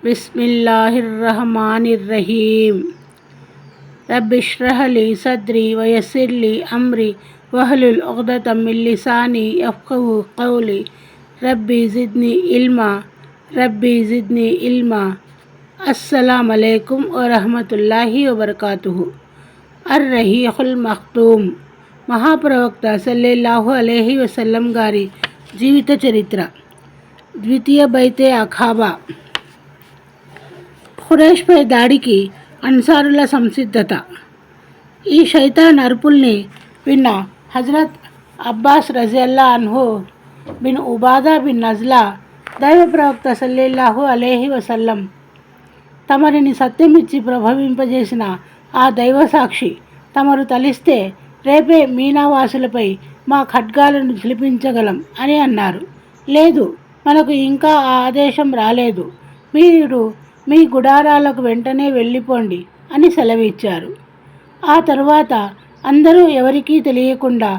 बिस्मिल्लाहिर्रहमानिर्रहीम। रब्बिश्रह ली सदरी वयस्सिर ली अमरी वहलुल उक़दतम मिन लिसानी यफ़क़हू क़ौली। रब्बी ज़िदनी इल्मा। अस्सलामु अलैकुम व रहमतुल्लाहि व बरकातुहू। अर्रहीक़ुल मख्तूम మహాప్రవక్త సల్లల్లాహు అలైహి వసల్లం గారి జీవిత చరిత్ర. ద్వితీయ బైతే అఖాబా. ఖురైష్పై దాడికి అన్సారుల సంసిద్ధత. ఈ షైతాన్ అరుపుల్ని విన్న హజరత్ అబ్బాస్ రజియల్లా అన్హు బిన్ ఉబాదా బిన్ నజ్లా దైవ ప్రవక్త సల్లల్లాహు అలైహి వసల్లం తమరిని సత్యమిచ్చి ప్రభవింపజేసిన ఆ దైవ సాక్షి తమరు తలిస్తే రేపే మీనావాసులపై మా ఖడ్గాలను ఝుళిపించగలం అని అన్నారు. లేదు, మనకు ఇంకా ఆ ఆదేశం రాలేదు. మీరు మీ గుడారాలకు వెంటనే వెళ్ళిపోండి అని సెలవిచ్చారు. ఆ తరువాత అందరూ ఎవరికీ తెలియకుండా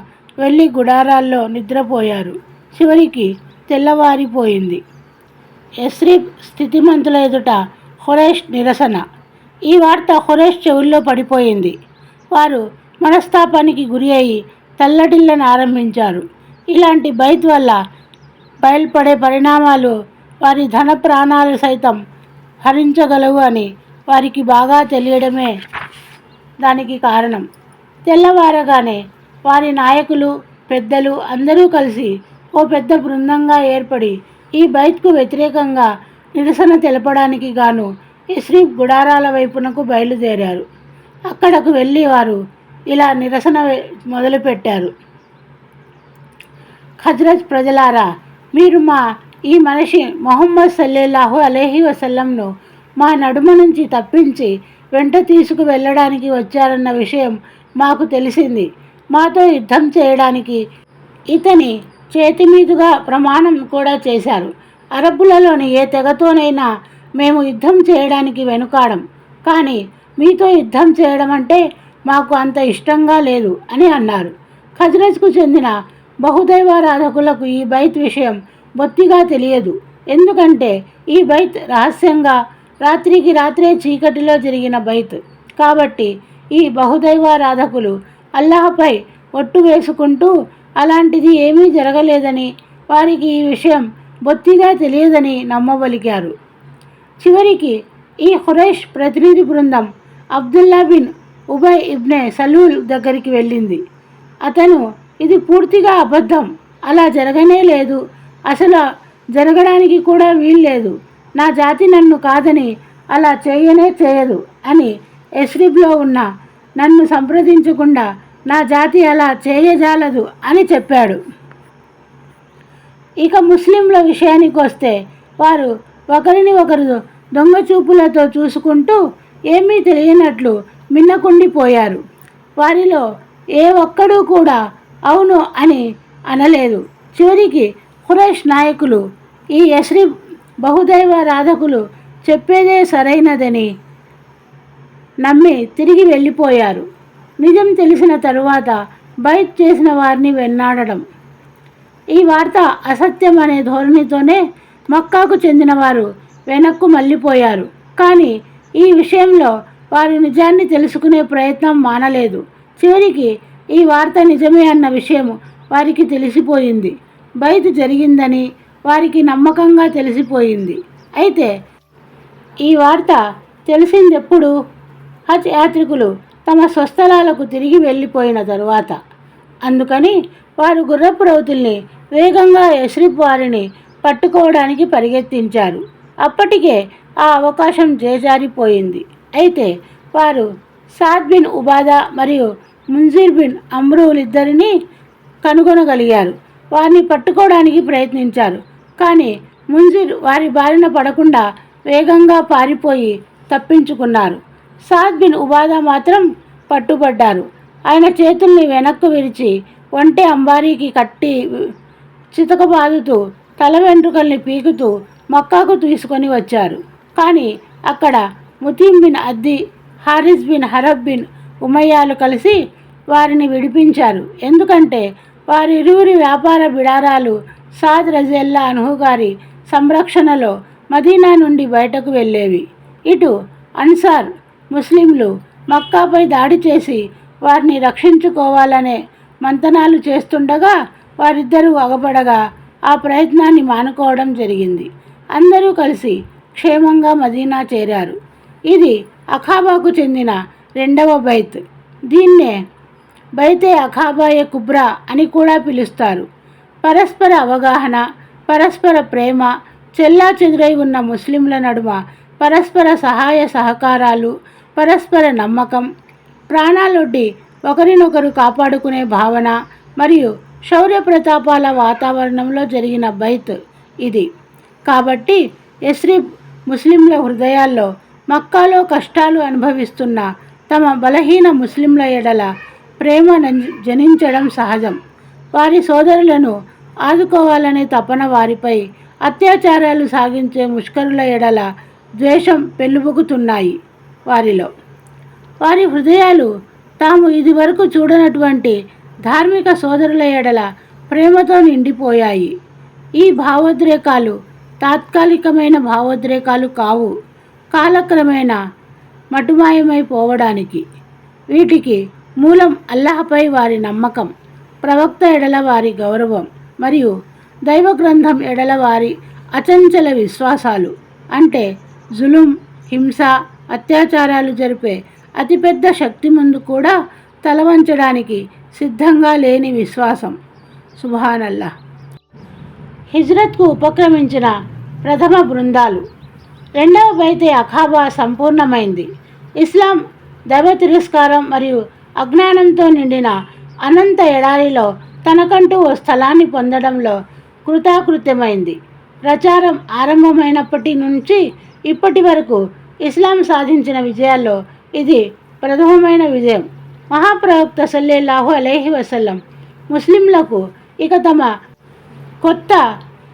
వెళ్ళి గుడారాల్లో నిద్రపోయారు. చివరికి తెల్లవారిపోయింది. యస్రిబ్ స్థితిమంతుల ఎదుట ఖురైష్ నిరసన. ఈ వార్త ఖురైష్ చెవుల్లో పడిపోయింది. వారు మనస్తాపానికి గురి అయి తల్లడిల్లను ఆరంభించారు. ఇలాంటి బైత్ వల్ల బయల్పడే పరిణామాలు వారి ధన ప్రాణాలు సైతం హరించగలవు అని వారికి బాగా తెలియడమే దానికి కారణం. తెల్లవారగానే వారి నాయకులు, పెద్దలు అందరూ కలిసి ఓ పెద్ద బృందంగా ఏర్పడి ఈ బైత్కు వ్యతిరేకంగా నిరసన తెలపడానికి గాను యస్రిబ్ గుడారాల వైపునకు బయలుదేరారు. అక్కడకు వెళ్ళి వారు ఇలా నిరసన మొదలుపెట్టారు. ఖజ్రజ్ ప్రజలారా, మీరు ఈ మనిషి మొహమ్మద్ సల్లల్లాహు అలైహి వసల్లంను మా నడుమ నుంచి తప్పించి వెంట తీసుకు వెళ్ళడానికి వచ్చారన్న విషయం మాకు తెలిసింది. మాతో యుద్ధం చేయడానికి ఇతని చేతి మీదుగా ప్రమాణం కూడా చేశారు. అరబ్బులలోని ఏ తెగతోనైనా మేము యుద్ధం చేయడానికి వెనుకాడం, కానీ మీతో యుద్ధం చేయడం అంటే మాకు అంత ఇష్టంగా లేదు అని అన్నారు. ఖజ్రజ్కు చెందిన బహుదైవారాధకులకు ఈ బైత్ విషయం బొత్తిగా తెలియదు. ఎందుకంటే ఈ బైత్ రహస్యంగా రాత్రికి రాత్రే చీకటిలో జరిగిన బైత్ కాబట్టి ఈ బహుదైవారాధకులు అల్లాహపై ఒట్టు వేసుకుంటూ అలాంటిది ఏమీ జరగలేదని, వారికి ఈ విషయం బొత్తిగా తెలియదని నమ్మబలికారు. చివరికి ఈ ఖురైష్ ప్రతినిధి బృందం అబ్దుల్లా బిన్ ఉబై ఇబ్నే సలూల్ దగ్గరికి వెళ్ళింది. అతను ఇది పూర్తిగా అబద్ధం, అలా జరగనే లేదు, అసలు జరగడానికి కూడా వీల్లేదు, నా జాతి నన్ను కాదని అలా చేయనే చేయదు అని యస్రిబ్లో ఉన్న నన్ను సంప్రదించకుండా నా జాతి అలా చేయజాలదు అని చెప్పాడు. ఇక ముస్లింల విషయానికి వస్తే వారు ఒకరిని ఒకరు దొంగ చూపులతో చూసుకుంటూ ఏమీ తెలియనట్లు మిన్నకుండిపోయారు. వారిలో ఏ ఒక్కడూ కూడా అవును అని అనలేదు. చివరికి ఖురైష్ నాయకులు ఈ యస్రిబ్ బహుదైవారాధకులు చెప్పేదే సరైనదని నమ్మి తిరిగి వెళ్ళిపోయారు. నిజం తెలిసిన తరువాత బైత్ చేసిన వారిని వెన్నాడడం. ఈ వార్త అసత్యం అనే ధోరణితోనే మక్కాకు చెందిన వారు వెనక్కు మళ్ళీపోయారు. కానీ ఈ విషయంలో వారు నిజాన్ని తెలుసుకునే ప్రయత్నం మానలేదు. చివరికి ఈ వార్త నిజమే అన్న విషయం వారికి తెలిసిపోయింది. బైత్ జరిగిందని వారికి నమ్మకంగా తెలిసిపోయింది. అయితే ఈ వార్త తెలిసిందెప్పుడు? హజ్ యాత్రికులు తమ స్వస్థలాలకు తిరిగి వెళ్ళిపోయిన తరువాత. అందుకని వారు గుర్రపు రౌతుల్ని వేగంగా యస్రిబ్ వారిని పట్టుకోవడానికి పరిగెత్తించారు. అప్పటికే ఆ అవకాశం చేజారిపోయింది. అయితే వారు సాద్ బిన్ ఉబాదా మరియు ముంజిర్ బిన్ అమ్రులిద్దరినీ కనుగొనగలిగారు. వారిని పట్టుకోవడానికి ప్రయత్నించారు. కానీ ముంజిర్ వారి బారిన పడకుండా వేగంగా పారిపోయి తప్పించుకున్నారు. సాద్ బిన్ ఉబాదా మాత్రం పట్టుబడ్డారు. ఆయన చేతుల్ని వెనక్కు విరిచి ఒంటె అంబారీకి కట్టి చితకబాదుతూ తల వెంట్రుకల్ని పీకుతూ మక్కాకు తీసుకొని వచ్చారు. కానీ అక్కడ ముతీం బిన్ అద్ది, హారిస్ బిన్ హరబ్ బిన్ ఉమయ్యాలు కలిసి వారిని విడిపించారు. ఎందుకంటే వారిరువురి వ్యాపార బిడారాలు సాద్ రజియల్లా అన్హు గారి సంరక్షణలో మదీనా నుండి బయటకు వెళ్ళేవి. ఇటు అన్సార్ ముస్లింలు మక్కాపై దాడి చేసి వారిని రక్షించుకోవాలనే మంతనాలు చేస్తుండగా వారిద్దరూ అగపడగా ఆ ప్రయత్నాన్ని మానుకోవడం జరిగింది. అందరూ కలిసి క్షేమంగా మదీనా చేరారు. ఇది అఖాబాకు చెందిన రెండవ బైత్. దీన్నే బైతే అఖాబాయే కుబ్రా అని కూడా పిలుస్తారు. పరస్పర అవగాహన, పరస్పర ప్రేమ, చెల్లా చెదురై ఉన్న ముస్లింల నడుమ పరస్పర సహాయ సహకారాలు, పరస్పర నమ్మకం, ప్రాణాలొడ్డి ఒకరినొకరు కాపాడుకునే భావన మరియు శౌర్య ప్రతాపాల వాతావరణంలో జరిగిన బైత్ ఇది. కాబట్టి యస్రిబ్ ముస్లింల హృదయాల్లో మక్కాలో కష్టాలు అనుభవిస్తున్న తమ బలహీన ముస్లింల ఎడల ప్రేమ జనించడం సహజం. వారి సోదరులను ఆదుకోవాలనే తపన వారిపై అత్యాచారాలు సాగించే ముష్కరుల ఎడల ద్వేషం పెళ్ళుబుకుతున్నాయి వారిలో. వారి హృదయాలు తాము ఇదివరకు చూడనటువంటి ధార్మిక సోదరుల ఎడల ప్రేమతో నిండిపోయాయి. ఈ భావోద్రేకాలు తాత్కాలికమైన భావోద్రేకాలు కావు, కాలక్రమేణా మటుమాయమైపోవడానికి. వీటికి మూలం అల్లాహపై వారి నమ్మకం, ప్రవక్త ఎడల వారి గౌరవం మరియు దైవ గ్రంథం ఎడల వారి అచంచల విశ్వాసాలు. అంటే జులుం, హింస, అత్యాచారాలు జరిపే అతిపెద్ద శక్తి ముందు కూడా తలవంచడానికి సిద్ధంగా లేని విశ్వాసం. సుబ్హానల్లాహ్. హిజ్రత్కు ఉపక్రమించిన ప్రథమ బృందాలు. రెండవ బైతే అఖాబా సంపూర్ణమైంది. ఇస్లాం దైవ తిరస్కారం మరియు అజ్ఞానంతో నిండిన అనంత ఎడారిలో తనకంటూ ఓ స్థలాన్ని పొందడంలో కృతాకృత్యమైంది. ప్రచారం ఆరంభమైనప్పటి నుంచి ఇప్పటి వరకు ఇస్లాం సాధించిన విజయాల్లో ఇది ప్రథమమైన విజయం. మహాప్రవక్త సల్లల్లాహు అలైహి వసల్లం ముస్లింలకు ఇక తమ కొత్త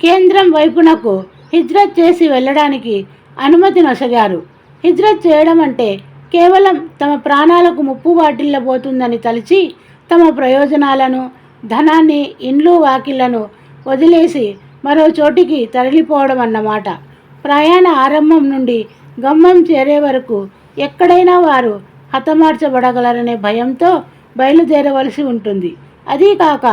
కేంద్రం వైపునకు హిజ్రత్ చేసి వెళ్ళడానికి అనుమతి నొసగారు. హిజ్రత్ చేయడం అంటే కేవలం తమ ప్రాణాలకు ముప్పు వాటిల్లబోతుందని తలచి తమ ప్రయోజనాలను, ధనాన్ని, ఇండ్లు వాకిళ్లను వదిలేసి మరో చోటికి తరలిపోవడం అన్నమాట. ప్రయాణ ఆరంభం నుండి గమ్యం చేరే వరకు ఎక్కడైనా వారు హతమార్చబడగలరనే భయంతో బయలుదేరవలసి ఉంటుంది. అదీ కాక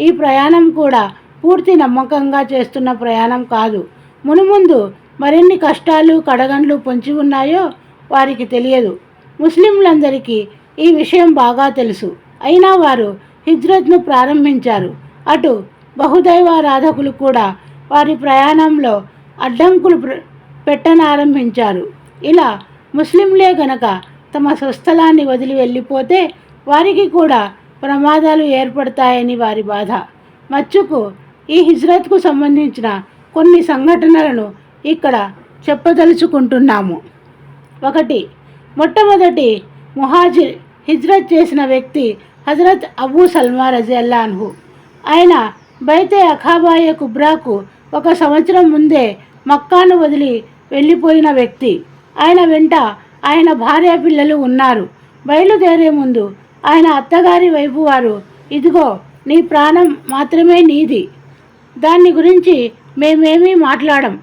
ఈ ప్రయాణం కూడా పూర్తి నమ్మకంగా చేస్తున్న ప్రయాణం కాదు. మునుముందు మరిన్ని కష్టాలు, కడగండ్లు పొంచి ఉన్నాయో వారికి తెలియదు. ముస్లింలందరికీ ఈ విషయం బాగా తెలుసు. అయినా వారు హిజ్రత్ను ప్రారంభించారు. అటు బహుదైవారాధకులు కూడా వారి ప్రయాణంలో అడ్డంకులు పెట్టనారంభించారు. ఇలా ముస్లింలే గనక తమ స్వస్థలాన్ని వదిలి వెళ్ళిపోతే వారికి కూడా ప్రమాదాలు ఏర్పడతాయని వారి బాధ. మచ్చుకు ఈ హిజ్రత్కు సంబంధించిన కొన్ని సంఘటనలను ఇక్కడ చెప్పదలుచుకుంటున్నాము. 1. మొట్టమొదటి ముహాజిర్ హిజ్రత్ చేసిన వ్యక్తి హజరత్ అబూ సల్మా రజియల్లాహు అన్హు. ఆయన బైతే అఖాబాయే కుబ్రాకు 1 సంవత్సరం ముందే మక్కాను వదిలి వెళ్ళిపోయిన వ్యక్తి. ఆయన వెంట ఆయన భార్య పిల్లలు ఉన్నారు. బయలుదేరే ముందు ఆయన అత్తగారి వైపు వారు, ఇదిగో నీ ప్రాణం మాత్రమే నీది, దాన్ని గురించి మేమేమీ మాట్లాడం,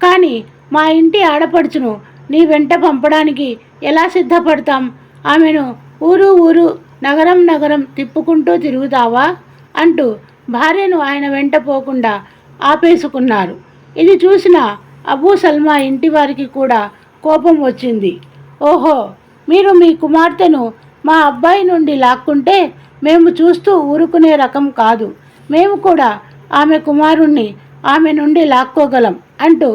కానీ మా ఇంటి ఆడపడుచును నీ వెంట పంపడానికి ఎలా సిద్ధపడతాం? ఆమెను ఊరు ఊరు, నగరం నగరం తిప్పుకుంటూ తిరుగుతావా అంటూ భార్యను ఆయన వెంట పోకుండా ఆపేసుకున్నారు. ఇది చూసిన అబూ సల్మా ఇంటి వారికి కూడా కోపం వచ్చింది. ఓహో, మీరు మీ కుమార్తెను మా అబ్బాయి నుండి లాక్కుంటే మేము చూస్తూ ఊరుకునే రకం కాదు. మేము కూడా ఆమె కుమారుణ్ణి ఆమె నుండి లాక్కోగలం అంటూ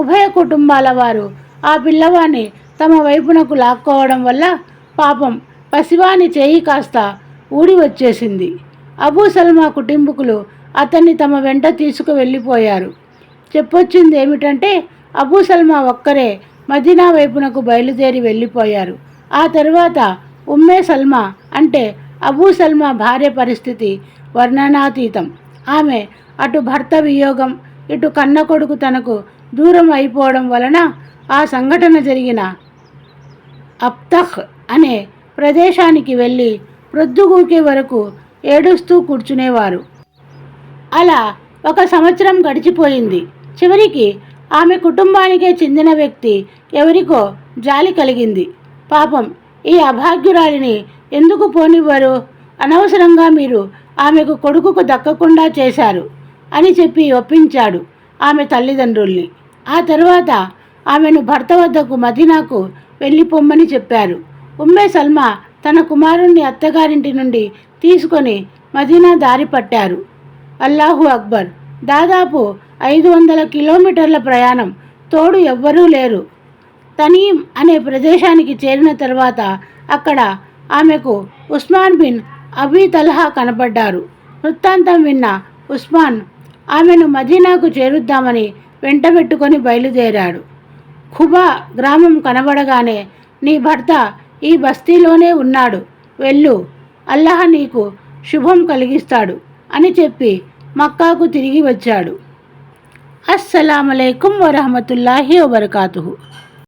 ఉభయ కుటుంబాల వారు ఆ పిల్లవాడిని తమ వైపునకు లాక్కోవడం వల్ల పాపం పసివాని చేయి కాస్త ఊడి వచ్చేసింది. అబూ సల్మా కుటుంబకులు అతన్ని తమ వెంట తీసుకు వెళ్ళిపోయారు. చెప్పొచ్చింది ఏమిటంటే అబూ సల్మా ఒక్కరే మదీనా వైపునకు బయలుదేరి వెళ్ళిపోయారు. ఆ తరువాత ఉమ్మే సల్మా అంటే అబూ సల్మా భార్య పరిస్థితి వర్ణనాతీతం. ఆమె అటు భర్త వియోగం, ఇటు కన్న కొడుకు తనకు దూరం అయిపోవడం వలన ఆ సంఘటన జరిగిన అబ్తహ్ అనే ప్రదేశానికి వెళ్ళి ప్రొద్దుగూకే వరకు ఏడుస్తూ కూర్చునేవారు. అలా 1 సంవత్సరం గడిచిపోయింది. చివరికి ఆమె కుటుంబానికే చెందిన వ్యక్తి ఎవరికో జాలి కలిగింది. పాపం ఈ అభాగ్యురాలిని ఎందుకు పోనివ్వరు? అనవసరంగా మీరు ఆమెకు కొడుకుకు దక్కకుండా చేశారు అని చెప్పి ఒప్పించాడు ఆమె తల్లిదండ్రుల్ని. ఆ తర్వాత ఆమెను భర్త వద్దకు మదీనాకు వెళ్ళిపోమ్మని చెప్పారు. ఉమ్మే సల్మా తన కుమారుణ్ణి అత్తగారింటి నుండి తీసుకొని మదీనా దారి పట్టారు. అల్లాహు అక్బర్! దాదాపు 500 కిలోమీటర్ల ప్రయాణం, తోడు ఎవ్వరూ లేరు. తనీం అనే ప్రదేశానికి చేరిన తర్వాత అక్కడ ఆమెకు ఉస్మాన్ బిన్ అబీ తల్హా కనపడ్డారు. వృత్తాంతం విన్న ఉస్మాన్ ఆమెను మదీనాకు చేరుద్దామని వెంటబెట్టుకొని బయలుదేరాడు. ఖుబా గ్రామం కనబడగానే, నీ భర్త ఈ బస్తీలోనే ఉన్నాడు, వెళ్ళు, అల్లాహ్ నీకు శుభం కలిగిస్తాడు అని చెప్పి మక్కాకు తిరిగి వచ్చాడు. అస్సలాము అలైకుం వరహమతుల్లాహి వబరకాతుహు.